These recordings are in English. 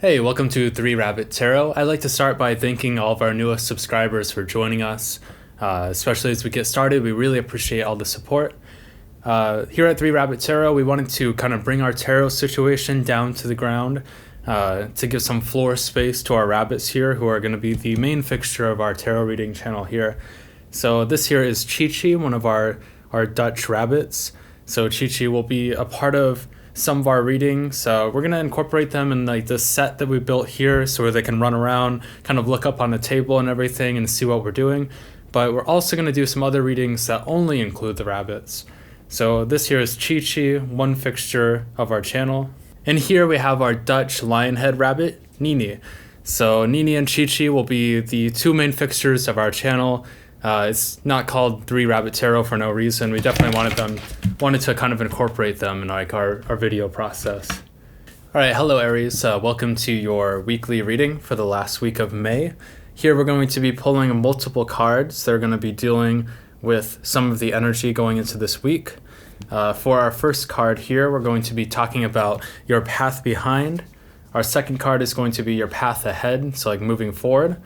Hey, welcome to 3 Rabbit Tarot. I'd like to start by thanking all of our newest subscribers for joining us, especially as we get started. We really appreciate all the support. Here at 3 Rabbit Tarot, we wanted to kind of bring our tarot situation down to the ground to give some floor space to our rabbits here, who are going to be the main fixture of our tarot reading channel here. So this here is Chi-Chi, one of our Dutch rabbits. So Chi-Chi will be a part of some of our readings. So we're going to incorporate them in like this set that we built here so where they can run around, kind of look up on the table and everything and see what we're doing. But we're also going to do some other readings that only include the rabbits. So this here is Chi-Chi, one fixture of our channel. And here we have our Dutch lionhead rabbit, Nini. So Nini and Chi-Chi will be the two main fixtures of our channel. It's not called 3 Rabbit Tarot for no reason. We definitely wanted to kind of incorporate them in like our video process. All right, hello Aries. Welcome to your weekly reading for the last week of May. Here we're going to be pulling multiple cards that are going to be dealing with some of the energy going into this week. For our first card here, we're going to be talking about your path behind. Our second card is going to be your path ahead, so like moving forward.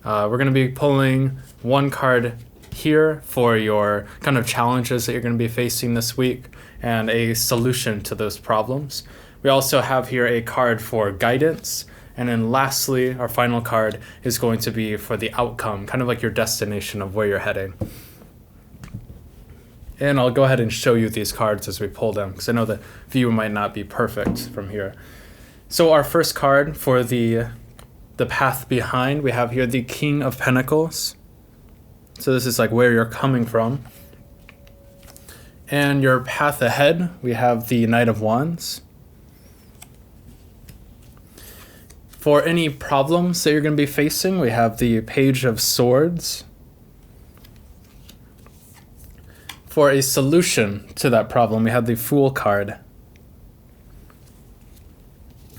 We're going to be pulling one card here for your kind of challenges that you're going to be facing this week and a solution to those problems. We also have here a card for guidance. And then lastly, our final card is going to be for the outcome, kind of like your destination of where you're heading. And I'll go ahead and show you these cards as we pull them because I know the view might not be perfect from here. So our first card for the path behind, we have here the King of Pentacles. So this is like where you're coming from. And your path ahead, we have the Knight of Wands. For any problems that you're going to be facing, we have the Page of Swords. For a solution to that problem, we have the Fool card.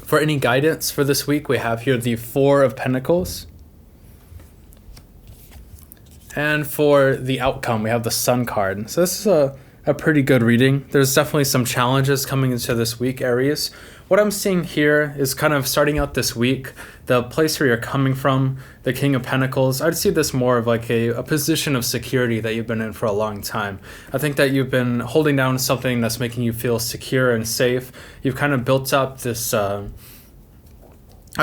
For any guidance for this week, we have here the Four of Pentacles. And for the outcome, we have the Sun card. So this is a pretty good reading. There's definitely some challenges coming into this week, Aries. What I'm seeing here is kind of starting out this week, the place where you're coming from, the King of Pentacles. I'd see this more of like a position of security that you've been in for a long time. I think that you've been holding down something that's making you feel secure and safe. You've kind of built up this... I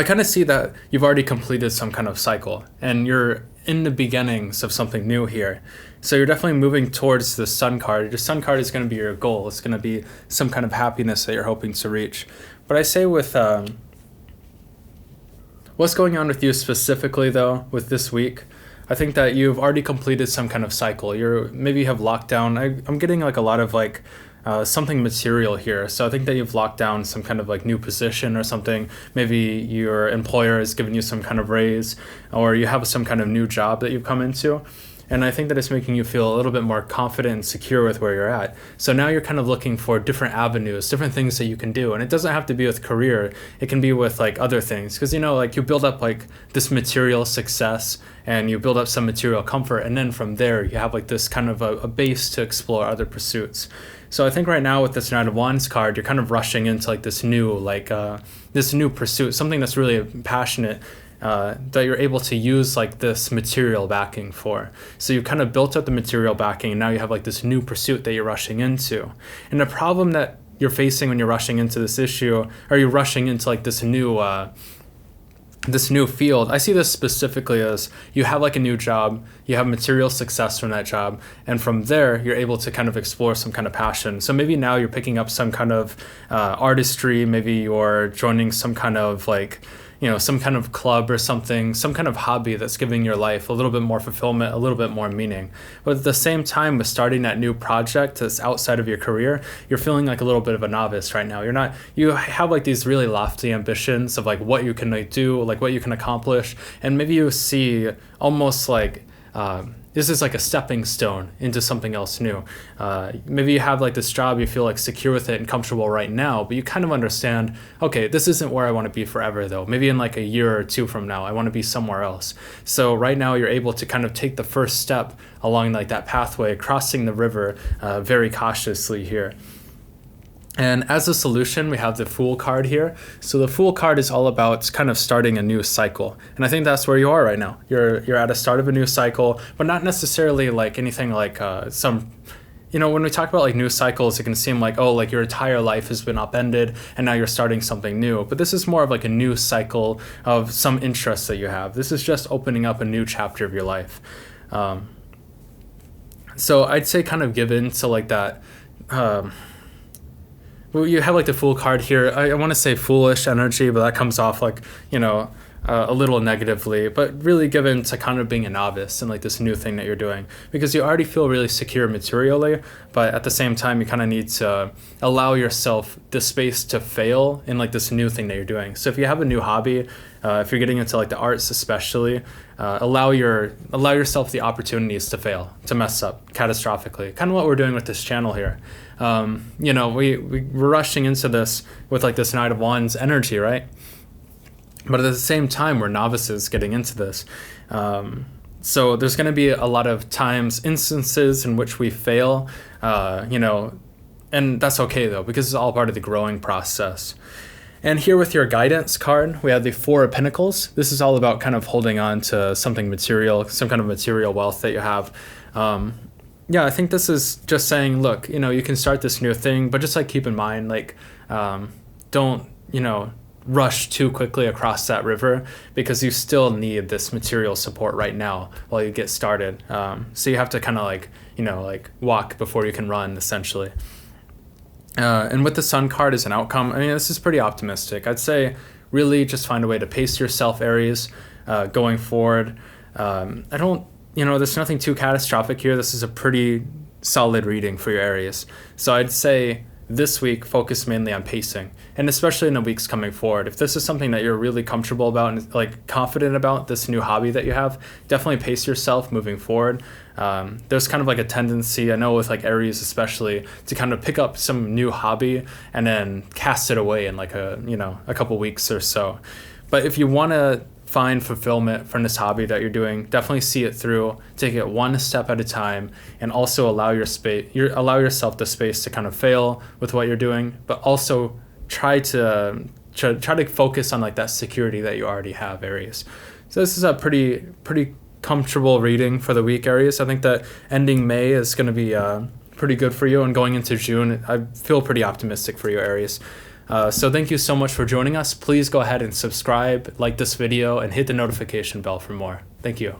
kind of see that you've already completed some kind of cycle and you're in the beginnings of something new here. So you're definitely moving towards the Sun card. Your Sun card is going to be your goal. It's going to be some kind of happiness that you're hoping to reach. But I say with what's going on with you specifically though, with this week, I think that you've already completed some kind of cycle. Maybe you have locked down. I'm getting like a lot of like something material here. So I think that you've locked down some kind of like new position or something. Maybe your employer has given you some kind of raise or you have some kind of new job that you've come into. And I think that it's making you feel a little bit more confident and secure with where you're at. So now you're kind of looking for different avenues, different things that you can do. And it doesn't have to be with career. It can be with like other things. Because, like you build up like this material success and you build up some material comfort. And then from there, you have like this kind of a base to explore other pursuits. So I think right now with this Knight of Wands card, you're kind of rushing into like this new pursuit, something that's really passionate. That you're able to use like this material backing for. So you kind of built up the material backing and now you have like this new pursuit that you're rushing into. And the problem that you're facing when you're rushing into this issue, or you're rushing into like this new field, I see this specifically as you have like a new job, you have material success from that job, and from there you're able to kind of explore some kind of passion. So maybe now you're picking up some kind of artistry, maybe you're joining some kind of like some kind of club or something, some kind of hobby that's giving your life a little bit more fulfillment, a little bit more meaning. But at the same time, with starting that new project that's outside of your career, you're feeling like a little bit of a novice right now. You have like these really lofty ambitions of like what you can like do, like what you can accomplish. And maybe you see almost like, this is like a stepping stone into something else new. Maybe you have like this job, you feel like secure with it and comfortable right now, but you kind of understand, okay, this isn't where I want to be forever though. Maybe in like a year or two from now, I want to be somewhere else. So right now you're able to kind of take the first step along like that pathway, crossing the river very cautiously here. And as a solution, we have the Fool card here. So the Fool card is all about kind of starting a new cycle. And I think that's where you are right now. You're at the start of a new cycle, but not necessarily like anything like when we talk about like new cycles, it can seem like, oh, like your entire life has been upended and now you're starting something new. But this is more of like a new cycle of some interests that you have. This is just opening up a new chapter of your life. So I'd say kind of give in to like that. You have like the Fool card here. I want to say foolish energy, but that comes off like, a little negatively, but really given to kind of being a novice and like this new thing that you're doing, because you already feel really secure materially, but at the same time, you kind of need to allow yourself the space to fail in like this new thing that you're doing. So if you have a new hobby, if you're getting into like the arts especially, allow yourself the opportunities to fail, to mess up catastrophically. Kind of what we're doing with this channel here. We're rushing into this with like this Knight of Wands energy, right? But at the same time, we're novices getting into this. So there's going to be a lot of instances in which we fail, and that's okay though, because it's all part of the growing process. And here with your guidance card, we have the Four of Pentacles. This is all about kind of holding on to something material, some kind of material wealth that you have. I think this is just saying, look, you can start this new thing, but just like keep in mind, like, don't, rush too quickly across that river, because you still need this material support right now while you get started. So you have to kind of like walk before you can run, essentially. And with the Sun card as an outcome, I mean, this is pretty optimistic. I'd say really just find a way to pace yourself, Aries, going forward. There's nothing too catastrophic here. This is a pretty solid reading for your Aries. So I'd say this week, focus mainly on pacing, and especially in the weeks coming forward. If this is something that you're really comfortable about and like confident about, this new hobby that you have, definitely pace yourself moving forward. There's kind of like a tendency, I know with like Aries especially, to kind of pick up some new hobby and then cast it away in like a couple weeks or so. But if you want to find fulfillment from this hobby that you're doing, definitely see it through, take it one step at a time, and also allow yourself the space to kind of fail with what you're doing, but also try to focus on like that security that you already have, Aries. So this is a pretty comfortable reading for the week, Aries. I think that ending May is going to be pretty good for you, and going into June, I feel pretty optimistic for you, Aries. So thank you so much for joining us. Please go ahead and subscribe, like this video, and hit the notification bell for more. Thank you.